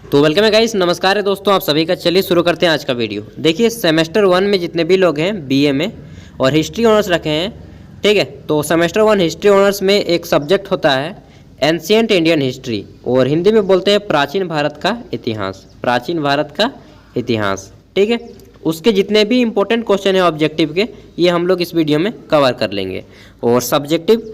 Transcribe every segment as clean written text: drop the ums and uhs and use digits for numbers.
तो वेलकम है गाइस, नमस्कार है दोस्तों आप सभी का। चलिए शुरू करते हैं आज का वीडियो। देखिए सेमेस्टर 1 में जितने भी लोग हैं बीए में और हिस्ट्री ऑनर्स रखे हैं, ठीक है, तो सेमेस्टर 1 हिस्ट्री ऑनर्स में एक सब्जेक्ट होता है एंशिएंट इंडियन हिस्ट्री, और हिंदी में बोलते हैं प्राचीन भारत का इतिहास। प्राचीन भारत का इतिहास, ठीक है। उसके जितने भी इंपॉर्टेंट क्वेश्चन हैं ऑब्जेक्टिव के, ये हम लोग इस वीडियो में कवर कर लेंगे। और सब्जेक्टिव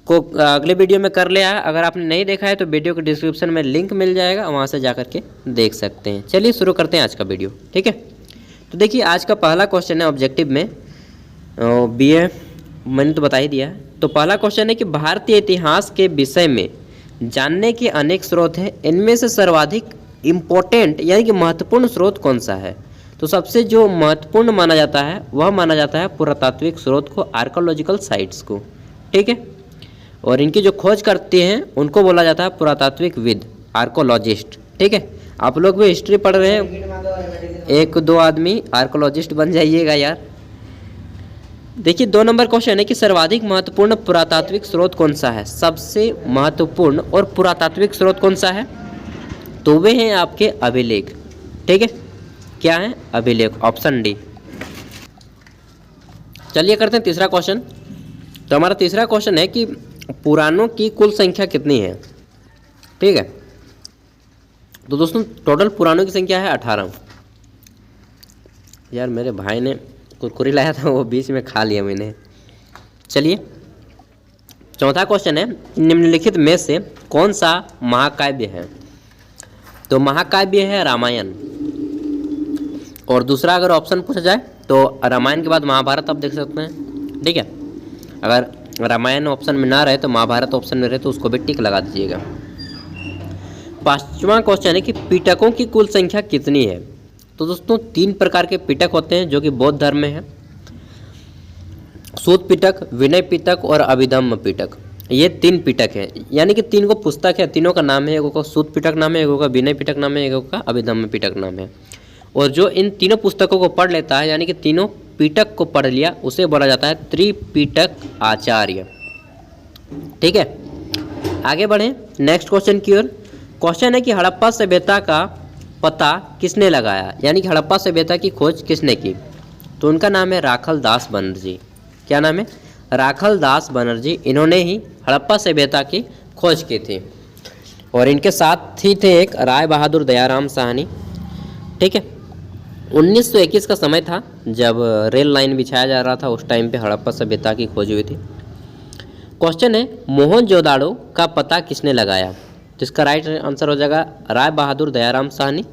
को अगले वीडियो में कर लिया है। अगर आपने नहीं देखा है तो वीडियो के डिस्क्रिप्शन में लिंक मिल जाएगा, वहाँ से जा के देख सकते हैं। चलिए शुरू करते हैं आज का वीडियो, ठीक है। तो देखिए आज का पहला क्वेश्चन है ऑब्जेक्टिव में, बीए मैंने तो बता ही दिया है। तो पहला क्वेश्चन है कि भारतीय इतिहास के विषय में जानने के अनेक स्रोत हैं, इनमें से सर्वाधिक इम्पोर्टेंट यानी कि महत्वपूर्ण स्रोत कौन सा है। तो सबसे जो महत्वपूर्ण माना जाता है वह माना जाता है पुरातात्विक स्रोत को, आर्कोलॉजिकल साइट्स को, ठीक है। और इनकी जो खोज करते हैं उनको बोला जाता है पुरातात्विक विद, आर्कोलॉजिस्ट, ठीक है। आप लोग भी हिस्ट्री पढ़ रहे हैं, एक दो आदमी आर्कोलॉजिस्ट बन जाइएगा यार। देखिए 2 नंबर क्वेश्चन है कि सर्वाधिक महत्वपूर्ण पुरातात्विक स्रोत कौन सा है। सबसे महत्वपूर्ण और पुरातात्विक स्रोत कौन सा है, तो वे हैं आपके अभिलेख, ठीक है। क्या है, अभिलेख, ऑप्शन डी। चलिए करते हैं तीसरा क्वेश्चन। तो हमारा तीसरा क्वेश्चन है कि पुराणों की कुल संख्या कितनी है, ठीक है। तो दोस्तों टोटल पुराणों की संख्या है 18। यार मेरे भाई ने कुरकुरी लाया था, वो बीच में खा लिया मैंने। चलिए चौथा क्वेश्चन है, निम्नलिखित में से कौन सा महाकाव्य है। तो महाकाव्य है रामायण। और दूसरा अगर ऑप्शन पूछा जाए तो रामायण के बाद महाभारत आप देख सकते हैं, ठीक है। अगर रामायण ऑप्शन में ना रहे तो महाभारत ऑप्शन में रहे तो उसको भी टिक लगा दीजिएगा। पांचवा क्वेश्चन है कि पिटकों की कुल संख्या कितनी है। तो दोस्तों 3 प्रकार के पिटक होते हैं जो कि बौद्ध धर्म में है। सूत पिटक, विनय पिटक और अभिधम्म पिटक। ये 3 पिटक है, यानी कि 3 को पुस्तक है, तीनों का नाम है। एक का सूत पिटक नाम है, एक का विनय पिटक नाम है, एक का अभिधम्म पिटक नाम है। और जो इन तीनों पुस्तकों को पढ़ लेता है, यानी कि तीनों पिटक को पढ़ लिया, उसे बोला जाता है त्रिपिटक आचार्य, ठीक है। आगे बढ़े नेक्स्ट क्वेश्चन की ओर। क्वेश्चन है कि हड़प्पा सभ्यता का पता किसने लगाया, यानी कि हड़प्पा सभ्यता की खोज किसने की। तो उनका नाम है राखल दास बनर्जी। क्या नाम है, राखल दास बनर्जी। इन्होंने ही हड़प्पा सभ्यता की खोज की थी। और इनके साथ ही थे एक राय बहादुर दयाराम साहनी, ठीक है। 1921 का समय था जब रेल लाइन बिछाया जा रहा था, उस टाइम पे हड़प्पा सभ्यता की खोज हुई थी। क्वेश्चन है मोहनजोदाड़ो का पता किसने लगाया। तो इसका राइट आंसर हो जाएगा राय बहादुर दयाराम साहनी,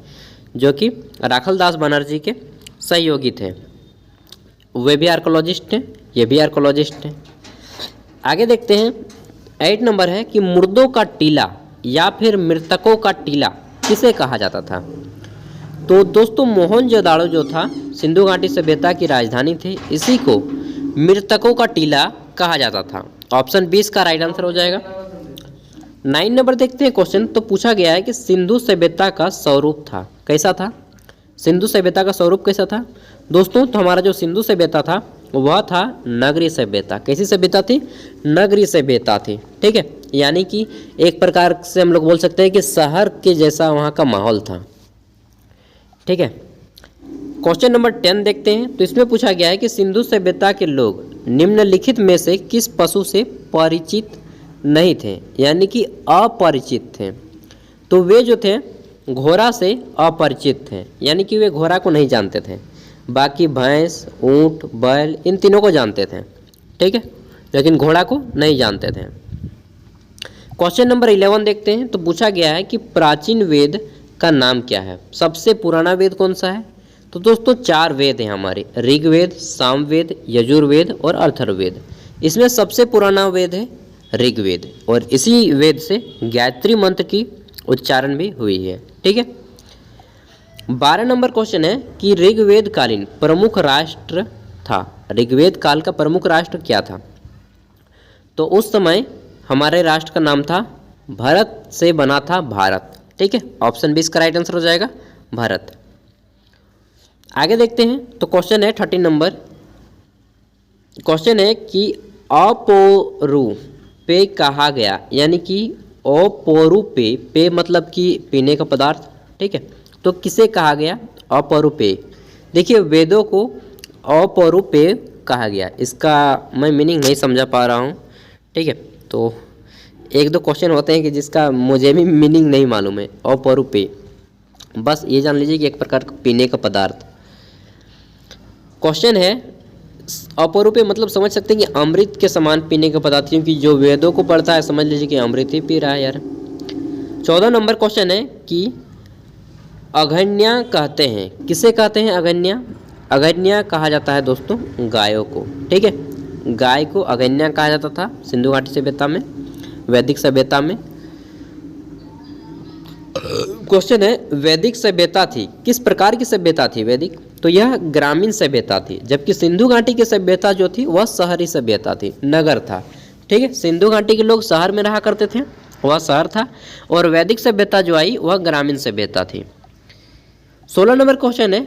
जो कि राखल दास बनर्जी के सहयोगी थे। वे भी आर्कोलॉजिस्ट हैं, ये भी आर्कोलॉजिस्ट हैं। आगे देखते हैं 8 नंबर है कि मुर्दों का टीला या फिर मृतकों का टीला किसे कहा जाता था। तो दोस्तों मोहनजोदाड़ो जो था सिंधु घाटी सभ्यता की राजधानी थी, इसी को मृतकों का टीला कहा जाता था। ऑप्शन 20 का राइट आंसर हो जाएगा। 9 नंबर देखते हैं क्वेश्चन। तो पूछा गया है कि सिंधु सभ्यता का स्वरूप था, कैसा था। सिंधु सभ्यता का स्वरूप कैसा था दोस्तों। तो हमारा जो सिंधु सभ्यता था वह था नगरीय सभ्यता। कैसी सभ्यता थी, नगरीय सभ्यता थी, ठीक है। यानी कि एक प्रकार से हम लोग बोल सकते हैं कि शहर के जैसा वहाँ का माहौल था, ठीक है। क्वेश्चन नंबर 10 देखते हैं। तो इसमें पूछा गया है कि सिंधु सभ्यता के लोग निम्नलिखित में से किस पशु से परिचित नहीं थे, यानी कि अपरिचित थे। तो वे जो थे घोड़ा से अपरिचित थे, यानी कि वे घोड़ा को नहीं जानते थे। बाकी भैंस, ऊंट, बैल इन तीनों को जानते थे, ठीक है, लेकिन घोड़ा को नहीं जानते थे। क्वेश्चन नंबर 11 देखते हैं। तो पूछा गया है कि प्राचीन वेद का नाम क्या है। सबसे पुराना वेद कौन सा है। तो दोस्तों 4 वेद हैं हमारे, ऋग्वेद, सामवेद, यजुर्वेद और अथर्ववेद। इसमें सबसे पुराना वेद है ऋग्वेद, और इसी वेद से गायत्री मंत्र की उच्चारण भी हुई है, ठीक है। 12 नंबर क्वेश्चन है कि ऋग्वेद कालीन प्रमुख राष्ट्र था। ऋग्वेद काल का प्रमुख राष्ट्र क्या था। तो उस समय हमारे राष्ट्र का नाम था भारत, से बना था भारत, ठीक है। ऑप्शन 20 का राइट आंसर हो जाएगा भारत। आगे देखते हैं। तो क्वेश्चन है 13 नंबर। क्वेश्चन है कि अपोरू पे कहा गया, यानी कि अपौरुपेय, पेय मतलब कि पीने का पदार्थ, ठीक है। तो किसे कहा गया? अपौरुपेय। देखिए वेदों को अपौरुपेय कहा गया, इसका मैं मीनिंग नहीं समझा पा रहा हूँ, ठीक है। तो एक दो क्वेश्चन होते हैं कि जिसका मुझे भी मीनिंग नहीं मालूम है। अपौरुपेय बस ये जान लीजिए कि एक प्रकार का पीने का पदार्थ। क्वेश्चन है अपौरुपेय मतलब समझ सकते हैं कि अमृत के समान पीने का पदार्थ, क्योंकि जो वेदों को पढ़ता है समझ लीजिए कि अमृत ही पी रहा है यार। 14 नंबर क्वेश्चन है कि अघन्या कहते हैं, किसे कहते हैं अघन्या? अघन्या कहा जाता है दोस्तों गायों को, ठीक है। गाय को अघन्या कहा जाता था सिंधु घाटी सभ्यता में, वैदिक सभ्यता में। क्वेश्चन है वैदिक सभ्यता थी, किस प्रकार की सभ्यता थी वैदिक? तो यह ग्रामीण सभ्यता थी, जबकि सिंधु घाटी की सभ्यता जो थी वह शहरी सभ्यता थी, नगर था, ठीक है। सिंधु घाटी के लोग शहर में रहा करते थे, वह शहर था, और वैदिक सभ्यता जो आई वह ग्रामीण सभ्यता थी। 16 नंबर क्वेश्चन है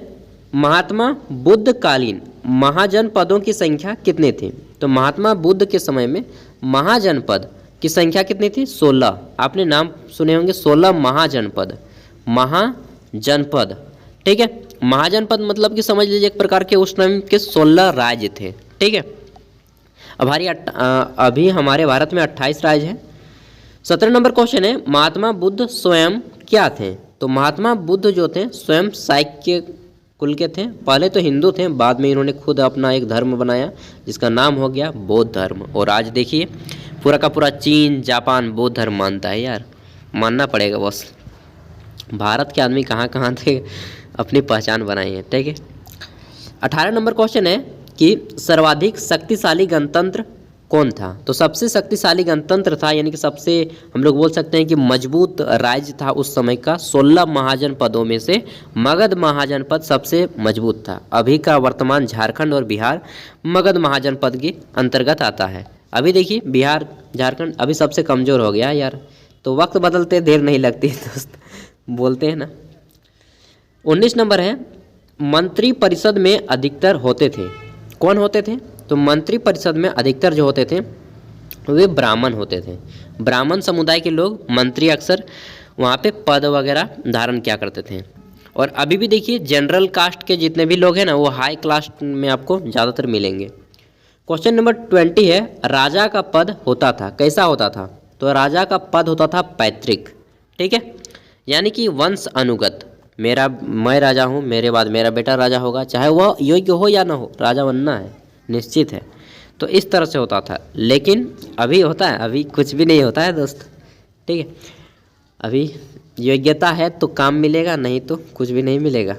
महात्मा बुद्ध कालीन महाजनपदों की संख्या कितनी थी? तो महात्मा बुद्ध के समय में महाजनपद की संख्या कितनी थी? 16। आपने नाम सुने होंगे 16 महाजनपद, महाजनपद, ठीक है। महाजनपद मतलब कि समझ लीजिए एक प्रकार के उस टाइम के 16 राज्य थे, ठीक है। अभी हमारे भारत में 28 राज्य हैं। 17 नंबर क्वेश्चन है महात्मा बुद्ध स्वयं क्या थे? तो महात्मा बुद्ध जो थे स्वयं शाक्य कुल के थे, पहले तो हिंदू थे, बाद में इन्होंने खुद अपना एक धर्म बनाया जिसका नाम हो गया बौद्ध धर्म। और आज देखिए पूरा का पूरा चीन जापान बौद्ध धर्म मानता है यार, मानना पड़ेगा बस। भारत के आदमी कहाँ कहाँ थे अपनी पहचान बनाई है, ठीक है। 18 नंबर क्वेश्चन है कि सर्वाधिक शक्तिशाली गणतंत्र कौन था? तो सबसे शक्तिशाली गणतंत्र था, यानी कि सबसे हम लोग बोल सकते हैं कि मजबूत राज्य था उस समय का 16 महाजनपदों में से मगध महाजनपद सबसे मजबूत था। अभी का वर्तमान झारखंड और बिहार मगध महाजनपद के अंतर्गत आता है। अभी देखिए बिहार झारखंड अभी सबसे कमज़ोर हो गया है यार, तो वक्त बदलते देर नहीं लगती दोस्त, बोलते हैं ना। 19 नंबर है मंत्री परिषद में अधिकतर होते थे, कौन होते थे? तो मंत्री परिषद में अधिकतर जो होते थे वे ब्राह्मण होते थे। ब्राह्मण समुदाय के लोग मंत्री अक्सर वहाँ पे पद वगैरह धारण किया करते थे। और अभी भी देखिए जनरल कास्ट के जितने भी लोग हैं ना वो हाई क्लास में आपको ज़्यादातर मिलेंगे। क्वेश्चन नंबर 20 है राजा का पद होता था, कैसा होता था? तो राजा का पद होता था पैतृक, ठीक है, यानी कि वंश अनुगत। मैं राजा हूँ, मेरे बाद मेरा बेटा राजा होगा, चाहे वह योग्य हो या ना हो, राजा बनना है निश्चित है। तो इस तरह से होता था, लेकिन अभी होता है? अभी कुछ भी नहीं होता है दोस्त, ठीक है। अभी योग्यता है तो काम मिलेगा, नहीं तो कुछ भी नहीं मिलेगा।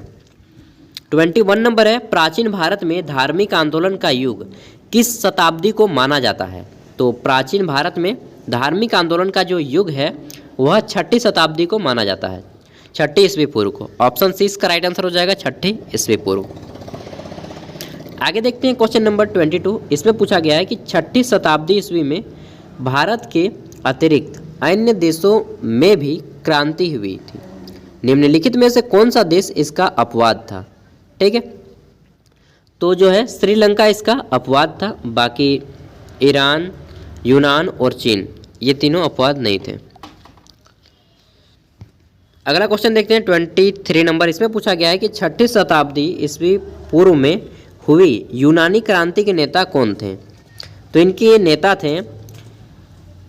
21 नंबर है प्राचीन भारत में धार्मिक आंदोलन का युग किस शताब्दी को माना जाता है? तो प्राचीन भारत में धार्मिक आंदोलन का जो युग है वह 6ठी शताब्दी को माना जाता है, 6ठी ईस्वी पूर्व को। ऑप्शन सी इसका राइट आंसर हो जाएगा 6ठी ईस्वी पूर्व। आगे देखते हैं क्वेश्चन नंबर 22। इसमें पूछा गया है कि 6ठी शताब्दी ईस्वी में भारत के अतिरिक्त अन्य देशों में भी क्रांति हुई थी, निम्नलिखित में से कौन सा देश इसका अपवाद था? ठीक है, तो जो है श्रीलंका इसका अपवाद था, बाकी ईरान, यूनान और चीन ये तीनों अपवाद नहीं थे। अगला क्वेश्चन देखते हैं 23 नंबर। इसमें पूछा गया है कि 6ठी शताब्दी ईस्वी पूर्व में हुई यूनानी क्रांति के नेता कौन थे? तो इनके नेता थे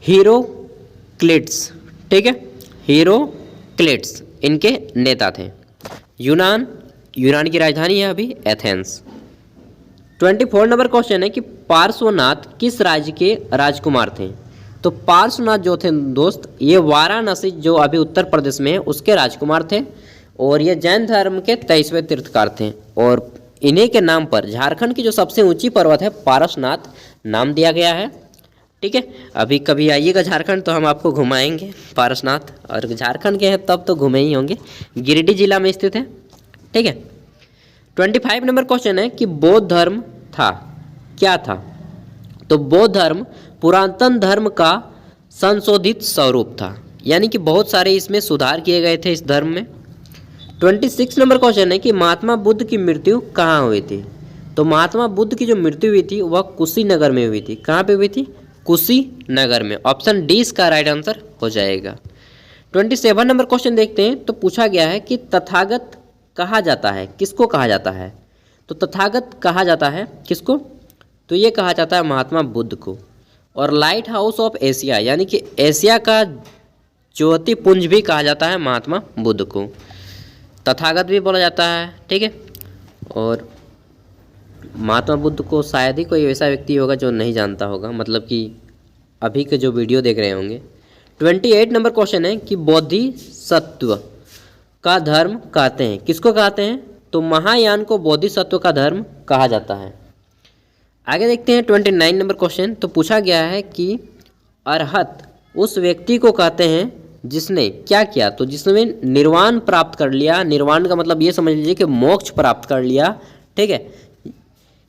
हीरोक्लिट्स, ठीक है, हीरोक्लिट्स इनके नेता थे। यूनान की राजधानी है अभी एथेंस। 24 नंबर क्वेश्चन है कि पार्श्वनाथ किस राज्य के राजकुमार थे? तो पार्श्वनाथ जो थे दोस्त ये वाराणसी जो अभी उत्तर प्रदेश में है उसके राजकुमार थे, और ये जैन धर्म के 23वें तीर्थकार थे, और इन्हीं के नाम पर झारखंड की जो सबसे ऊंची पर्वत है पारसनाथ नाम दिया गया है। ठीक है, अभी कभी आइएगा झारखंड तो हम आपको घुमाएंगे पारसनाथ, और झारखंड के हैं तब तो घूमे ही होंगे, गिरिडीह जिला में स्थित है। ठीक है, 25 नंबर क्वेश्चन है कि बौद्ध धर्म था, क्या था? तो बौद्ध धर्म पुरातन धर्म का संशोधित स्वरूप था, यानी कि बहुत सारे इसमें सुधार किए गए थे इस धर्म में। 26 नंबर क्वेश्चन है कि महात्मा बुद्ध की मृत्यु कहाँ हुई थी? तो महात्मा बुद्ध की जो मृत्यु हुई थी वह कुशीनगर में हुई थी। कहाँ पे हुई थी? कुशीनगर में। ऑप्शन डी इसका राइट आंसर हो जाएगा। 27 नंबर क्वेश्चन देखते हैं। तो पूछा गया है कि तथागत कहा जाता है, किसको कहा जाता है? तो तथागत कहा जाता है किसको? तो ये कहा जाता है महात्मा बुद्ध को। और लाइट हाउस ऑफ एशिया यानी कि एशिया का ज्योति पुंज भी कहा जाता है महात्मा बुद्ध को। तथागत भी बोला जाता है, ठीक है। और महात्मा बुद्ध को शायद ही कोई ऐसा व्यक्ति होगा जो नहीं जानता होगा, मतलब कि अभी के जो वीडियो देख रहे होंगे। 28 नंबर क्वेश्चन है कि बोधिसत्व का धर्म कहते हैं, किसको कहते हैं? तो महायान को बोधिसत्व का धर्म कहा जाता है। आगे देखते हैं 29 नंबर क्वेश्चन। तो पूछा गया है कि अरहत उस व्यक्ति को कहते हैं जिसने क्या किया? तो जिसने निर्वाण प्राप्त कर लिया। निर्वाण का मतलब ये समझ लीजिए कि मोक्ष प्राप्त कर लिया, ठीक है,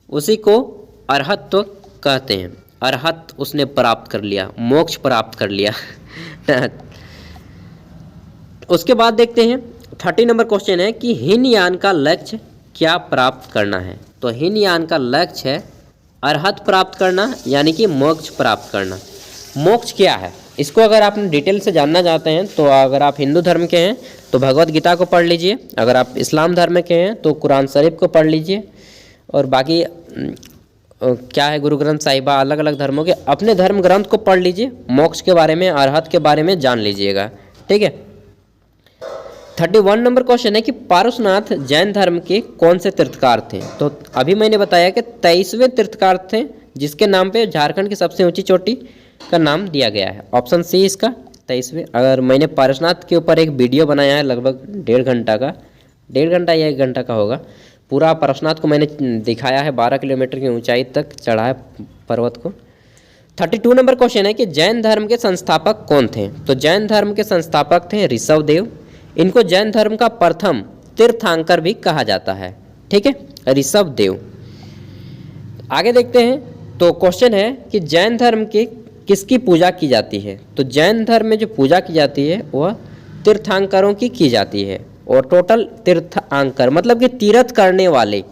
उसी को अरहत तो कहते हैं। अरहत उसने प्राप्त कर लिया, मोक्ष प्राप्त कर लिया। उसके बाद देखते हैं 30 नंबर क्वेश्चन है कि हीनयान का लक्ष्य क्या प्राप्त करना है? तो हीनयान का लक्ष्य है अरहत प्राप्त करना यानी कि मोक्ष प्राप्त करना। मोक्ष क्या है इसको अगर आप डिटेल से जानना चाहते हैं तो अगर आप हिंदू धर्म के हैं तो भगवत गीता को पढ़ लीजिए, अगर आप इस्लाम धर्म के हैं तो कुरान शरीफ को पढ़ लीजिए, और बाकी क्या है गुरु ग्रंथ साहिबा, अलग अलग धर्मों के अपने धर्म ग्रंथ को पढ़ लीजिए। मोक्ष के बारे में, अरहत के बारे में जान लीजिएगा, ठीक है। 31 नंबर क्वेश्चन है कि पारसनाथ जैन धर्म के कौन से तीर्थकार थे? तो अभी मैंने बताया कि 23वें तीर्थकार थे जिसके नाम पे झारखंड की सबसे ऊंची चोटी का नाम दिया गया है। ऑप्शन सी इसका 23वें। अगर मैंने पारसनाथ के ऊपर एक वीडियो बनाया है लगभग 1.5 घंटा का, 1.5 घंटा या 1 घंटा का होगा, पूरा पारसनाथ को मैंने दिखाया है। 12 किलोमीटर की ऊंचाई तक चढ़ा है पर्वत को। 32 नंबर क्वेश्चन है कि जैन धर्म के संस्थापक कौन थे? तो जैन धर्म के संस्थापक थे ऋषभदेव। इनको जैन धर्म का प्रथम तीर्थंकर भी कहा जाता है, ठीक है, ऋषभदेव। आगे देखते हैं। तो क्वेश्चन है कि जैन धर्म की किसकी पूजा की जाती है? तो जैन धर्म में जो पूजा की जाती है वह तीर्थंकरों की जाती है। और टोटल तीर्थंकर मतलब कि तीर्थ करने वाले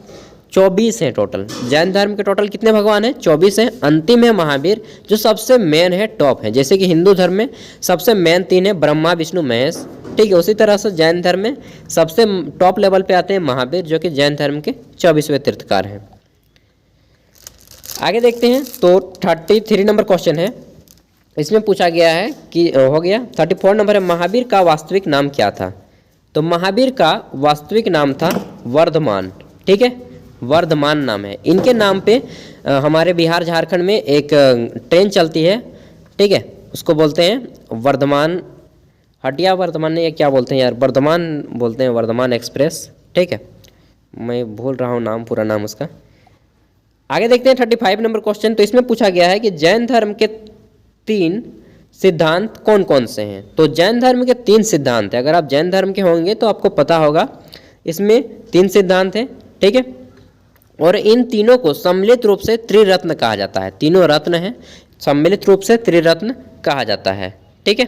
24 हैं टोटल। जैन धर्म के टोटल कितने भगवान हैं? 24 हैं। अंतिम है महावीर जो सबसे मेन है, टॉप है। जैसे कि हिंदू धर्म में सबसे मेन 3 है, ब्रह्मा विष्णु महेश, ठीक है। उसी तरह से जैन धर्म में सबसे टॉप लेवल पे आते हैं महावीर जो कि जैन धर्म के 24वें तीर्थकार हैं। आगे देखते हैं। तो 33 नंबर क्वेश्चन है, इसमें पूछा गया है कि हो गया 34 नंबर है, महावीर का वास्तविक नाम क्या था? तो महावीर का वास्तविक नाम था वर्धमान, ठीक है, वर्धमान नाम है। इनके नाम पे हमारे बिहार झारखंड में एक ट्रेन चलती है, ठीक है, उसको बोलते हैं वर्धमान, हटिया वर्धमान या क्या बोलते हैं यार, वर्धमान बोलते हैं, वर्धमान एक्सप्रेस, ठीक है। मैं भूल रहा हूँ नाम, पूरा नाम उसका। आगे देखते हैं 35 नंबर क्वेश्चन। तो इसमें पूछा गया है कि जैन धर्म के 3 सिद्धांत कौन कौन से हैं? तो जैन धर्म के 3 सिद्धांत हैं। अगर आप जैन धर्म के होंगे तो आपको पता होगा इसमें 3 सिद्धांत हैं, ठीक है। और इन तीनों को सम्मिलित रूप से त्रिरत्न कहा जाता है। तीनों रत्न हैं, सम्मिलित रूप से त्रिरत्न कहा जाता है, ठीक है।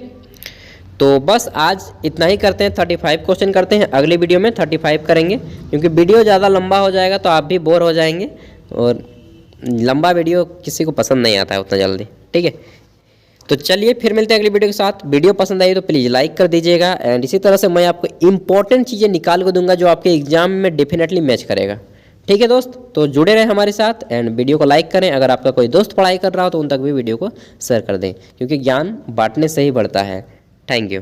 तो बस आज इतना ही करते हैं। 35 क्वेश्चन करते हैं, अगली वीडियो में 35 करेंगे क्योंकि वीडियो ज़्यादा लंबा हो जाएगा तो आप भी बोर हो जाएंगे, और लंबा वीडियो किसी को पसंद नहीं आता है उतना जल्दी, ठीक है। तो चलिए फिर मिलते हैं अगली वीडियो के साथ। वीडियो पसंद आई तो प्लीज़ लाइक कर दीजिएगा, एंड इसी तरह से मैं आपको इंपॉर्टेंट चीज़ें निकाल कर दूंगा जो आपके एग्जाम में डेफिनेटली मैच करेगा, ठीक है दोस्त। तो जुड़े रहें हमारे साथ, एंड वीडियो को लाइक करें। अगर आपका कोई दोस्त पढ़ाई कर रहा हो तो उन तक भी वीडियो को शेयर कर दें, क्योंकि ज्ञान बांटने से ही बढ़ता है। Thank you.